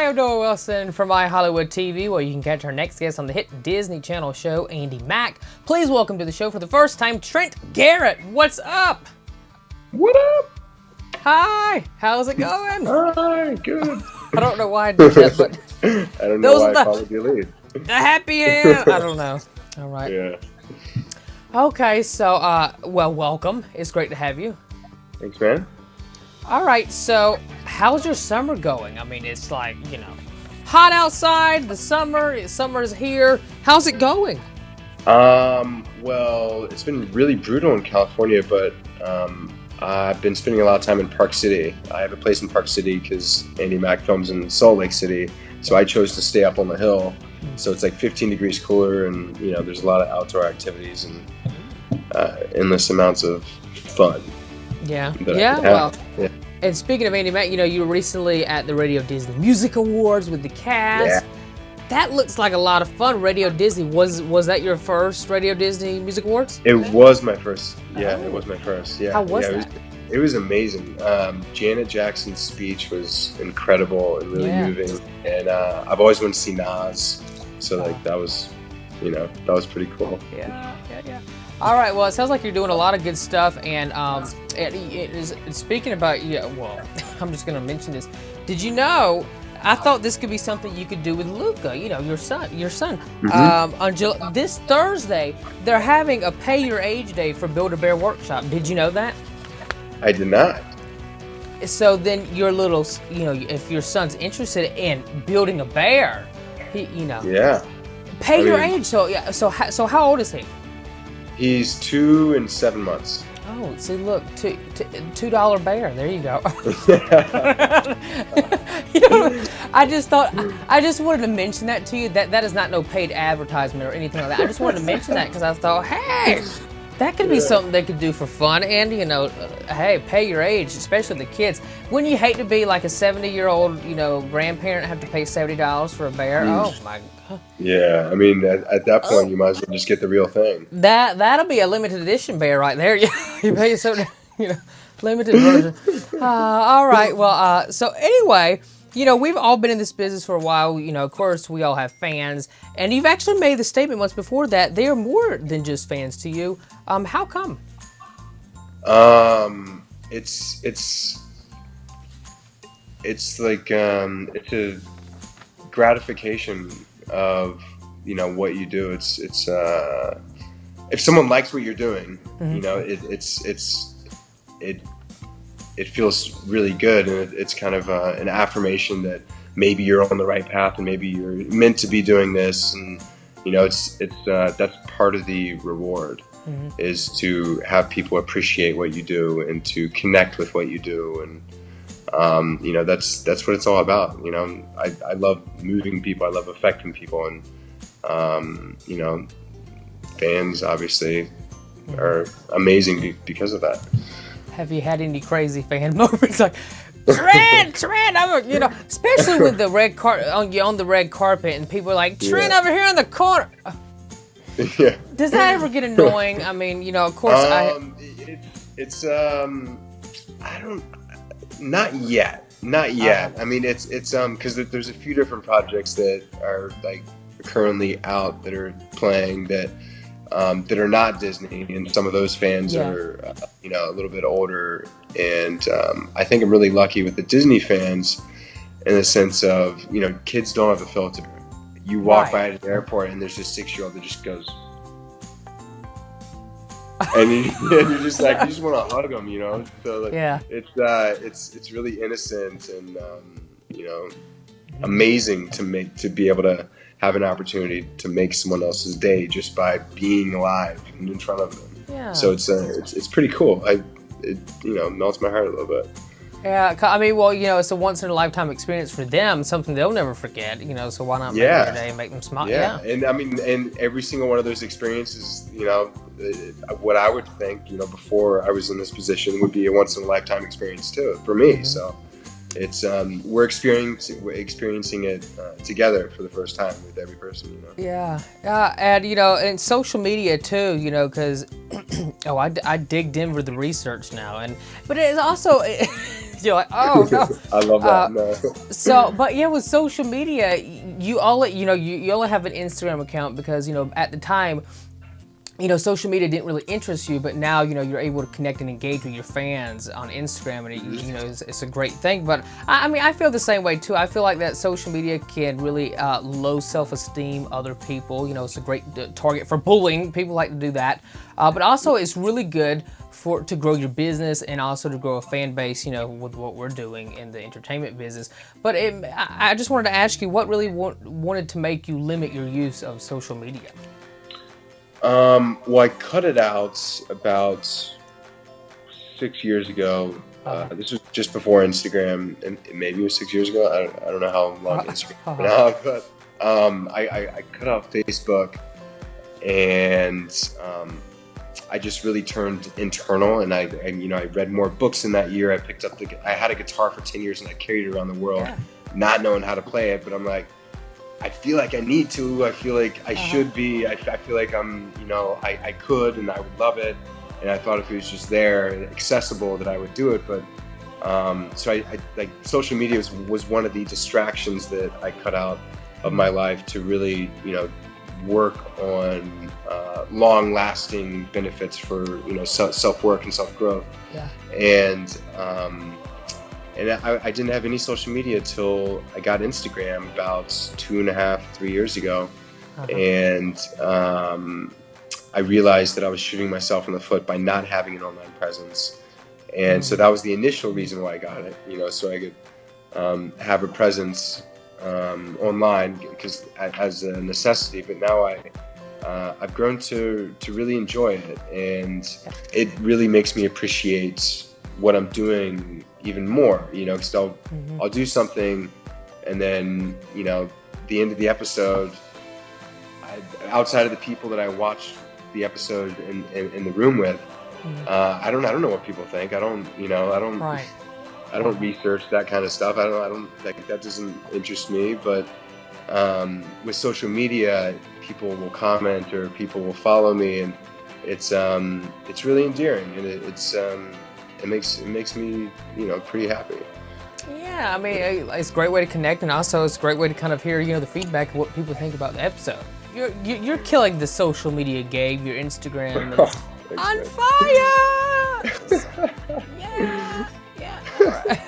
I'm Noah Wilson from iHollywood TV, where you can catch our next guest on the hit Disney Channel show, Andi Mack. Please welcome to the show for the first time, Trent Garrett. What's up? What up? Hi. How's it going? Hi, good. I don't know why I did that, but I don't know why I followed your lead. the happy hand. I don't know. All right. Yeah. Okay, so, well, welcome. It's great to have you. Thanks, man. All right, so how's your summer going? I mean, it's like, you know, hot outside, the summer is here. How's it going? Well, it's been really brutal in California, but I've been spending a lot of time in Park City. I have a place in Park City because Andi Mack films in Salt Lake City, so I chose to stay up on the hill. So it's like 15 degrees cooler, and you know, there's a lot of outdoor activities and endless amounts of fun. Yeah. Yeah. Well. Yeah. And speaking of Andi Mack, you know, you were recently at the Radio Disney Music Awards with the cast. Yeah. That looks like a lot of fun. Radio Disney, was that your first Radio Disney Music Awards? It was my first. Yeah, It was my first. Yeah. How was that? It was amazing. Janet Jackson's speech was incredible and really moving. And I've always wanted to see Nas, so like that was pretty cool. Yeah. All right, well, it sounds like you're doing a lot of good stuff, and speaking about, well, I'm just going to mention this. Did you know, I thought this could be something you could do with Luca, you know, your son. Mm-hmm. This Thursday, they're having a Pay Your Age Day for Build-A-Bear Workshop. Did you know that? I did not. So then your little, you know, if your son's interested in building a bear, Pay Your Age. So how old is he? He's 2 and 7 months. Oh, see, look, $2 bear. There you go. You know, I just wanted to mention that to you. That is not no paid advertisement or anything like that. I just wanted to mention that because I thought, hey, that could be something they could do for fun. And, you know, hey, pay your age, especially the kids. Wouldn't you hate to be like a 70-year-old, you know, grandparent and have to pay $70 for a bear? Oh, my God. Yeah, I mean, at that point, you might as well just get the real thing. That'll be a limited edition bear right there. You pay a certain, you know, limited version. All right, well, so anyway, you know, we've all been in this business for a while. You know, of course, we all have fans. And you've actually made the statement once before that they are more than just fans to you. How come? It's like, it's a gratification of, you know, what you do. It's if someone likes what you're doing, you know, it feels really good, and it's kind of an affirmation that maybe you're on the right path and maybe you're meant to be doing this. And you know, it's that's part of the reward, is to have people appreciate what you do and to connect with what you do. And you know, that's what it's all about. You know, I love moving people. I love affecting people, and you know, fans obviously are amazing because of that. Have you had any crazy fan moments like Trent? You know, especially with the red on the red carpet, and people are like, Trent over here in the corner. Yeah. Does that ever get annoying? I mean, you know, of course, Not yet. I mean, it's because there's a few different projects that are like currently out that are playing that are not Disney, and some of those fans are you know, a little bit older. And I think I'm really lucky with the Disney fans in the sense of, you know, kids don't have a filter. You walk by at an airport and there's this 6-year-old that just goes. And you're just like, you just want to hug them, you know. So like, it's really innocent and you know, amazing to be able to have an opportunity to make someone else's day just by being alive and in front of them. Yeah. So it's pretty cool. It you know, melts my heart a little bit. Yeah, I mean, well, you know, it's a once-in-a-lifetime experience for them, something they'll never forget, you know, so why not make it their day and make them smile? Yeah, and I mean, and every single one of those experiences, you know, what I would think, you know, before I was in this position would be a once-in-a-lifetime experience, too, for me, so it's, we're experiencing it together for the first time with every person, you know. Yeah, and, you know, and social media, too, you know, because, I dig Denver the research now, but it's also... You're like, oh no. I love that. No. So, but yeah, with social media, you only have an Instagram account because, at the time, social media didn't really interest you, but now, you're able to connect and engage with your fans on Instagram, and it's a great thing. But I feel the same way too. I feel like that social media can really low self-esteem other people. It's a great target for bullying. People like to do that. But also it's really good to grow your business and also to grow a fan base, with what we're doing in the entertainment business. But I just wanted to ask you, what really wanted to make you limit your use of social media? Well, I cut it out about 6 years ago. This was just before Instagram, and maybe it was 6 years ago. I don't know how long Instagram been out, but I cut out Facebook, and I just really turned internal, and I read more books in that year. I had a guitar for 10 years, and I carried it around the world, not knowing how to play it, but I'm like, I feel like I need to. I feel like I should be. I feel like I could, and I would love it. And I thought if it was just there and accessible that I would do it. But so I like social media was one of the distractions that I cut out of my life to really, work on long-lasting benefits for, self-work and self-growth. Yeah. And I didn't have any social media till I got Instagram about 2.5, 3 years ago. And I realized that I was shooting myself in the foot by not having an online presence. And so that was the initial reason why I got it, so I could have a presence online because as a necessity. But now I've grown to really enjoy it, and it really makes me appreciate what I'm doing even more, because I'll do something, and then the end of the episode, outside of the people that I watched the episode in the room with, I don't know what people think. I don't research that kind of stuff. I don't like that. Doesn't interest me. But with social media, people will comment or people will follow me, and it's really endearing, and it makes me pretty happy. Yeah, I mean, it's a great way to connect, and also it's a great way to kind of hear the feedback of what people think about the episode. You're killing the social media game. Your Instagram is on fire. Yeah. All right.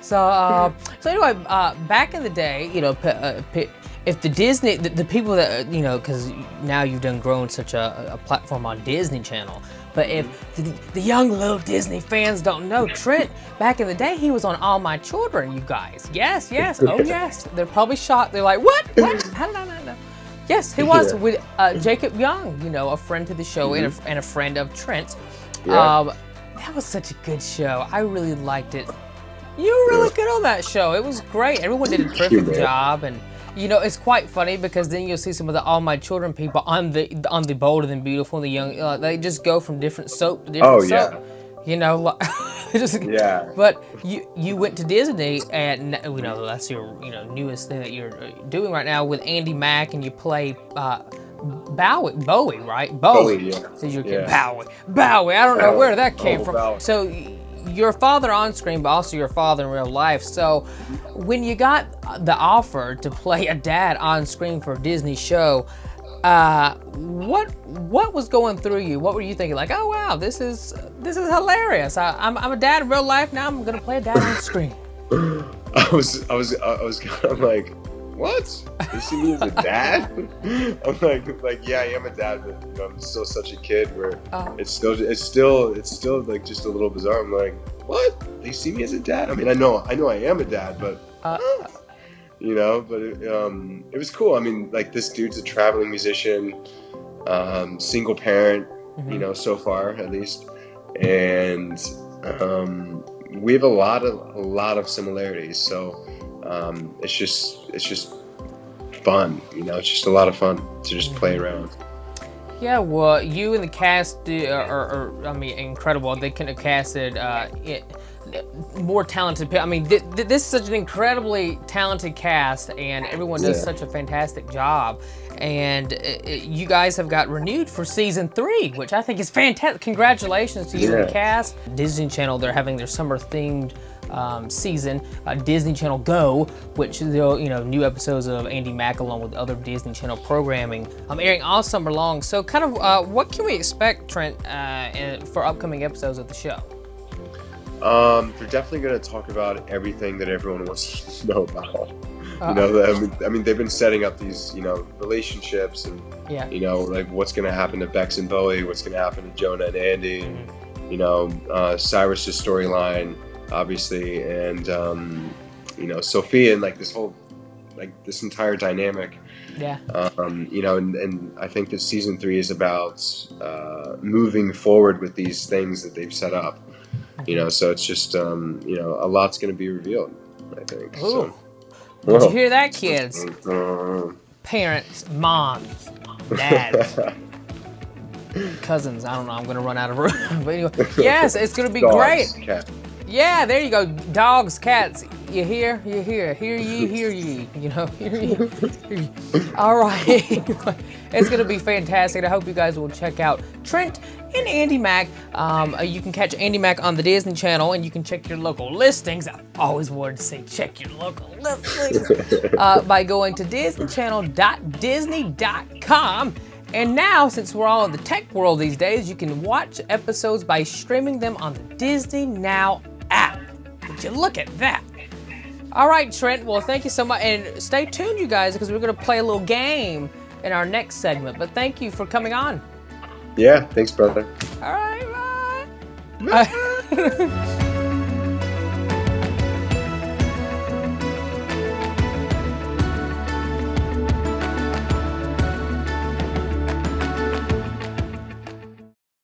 So anyway, back in the day, if the Disney, the people that because now you've grown such a platform on Disney Channel. But if the young little Disney fans don't know, Trent, back in the day, he was on All My Children, you guys. Yes. Oh, yes. They're probably shocked. They're like, what? How did I not know? Yes, he was with Jacob Young, a friend to the show and a friend of Trent. Yeah. That was such a good show. I really liked it. You were really good on that show. It was great. Everyone did a terrific job, and it's quite funny because then you'll see some of the All My Children people on the Bold and the Beautiful and the Young. They just go from different soap to different soap. But you went to Disney, and that's your newest thing that you're doing right now with Andi Mack, and you play Bowie, right? Bowie. Yeah. So you're Bowie. I don't know where that came from. Bowie. So you're a father on screen, but also you're a father in real life. So when you got the offer to play a dad on screen for a Disney show, what was going through you? What were you thinking? Like, oh wow, this is hilarious. I'm a dad in real life. Now I'm gonna play a dad on screen. I was kind of like, what? You see me as a dad? I'm like, yeah, I am a dad, but I'm still such a kid where it's still like just a little bizarre. I'm like, what? They see me as a dad? I mean, I know I am a dad, but but it was cool. I mean, like, this dude's a traveling musician, single parent, so far at least, and we have a lot of similarities. So it's just fun, it's just a lot of fun to just play around. Yeah, well, you and the cast are incredible. They could have casted more talented people. I mean, this is such an incredibly talented cast, and everyone does such a fantastic job. And you guys have got renewed for season 3, which I think is fantastic. Congratulations to you and the cast. Disney Channel, they're having their summer themed season, Disney Channel Go, which is new episodes of Andi Mack along with other Disney Channel programming airing all summer long. So kind of what can we expect, Trent, for upcoming episodes of the show? They're definitely going to talk about everything that everyone wants to know about. I mean, they've been setting up these, relationships and, like what's going to happen to Bex and Bowie, what's going to happen to Jonah and Andy, and, Cyrus's storyline, obviously, and, Sophia and like this entire dynamic. Yeah. And I think that season 3 is about moving forward with these things that they've set up. So it's just, a lot's going to be revealed, I think. Ooh. Did you hear that, kids? Parents, moms, dads, cousins. I don't know. I'm going to run out of room. But anyway, yes, it's going to be Dogs, great. Cat. Yeah, there you go. Dogs, cats. You hear? You hear. Hear ye, hear ye. Hear ye, hear ye. All right. It's going to be fantastic. I hope you guys will check out Trent and Andi Mack. You can catch Andi Mack on the Disney Channel, and you can check your local listings. I've always wanted to say check your local listings by going to disneychannel.disney.com. And now, since we're all in the tech world these days, you can watch episodes by streaming them on the Disney Now app. Would you look at that? All right, Trent. Well, thank you so much. And stay tuned, you guys, because we're going to play a little game in our next segment. But thank you for coming on. Yeah, thanks, brother. All right, bye.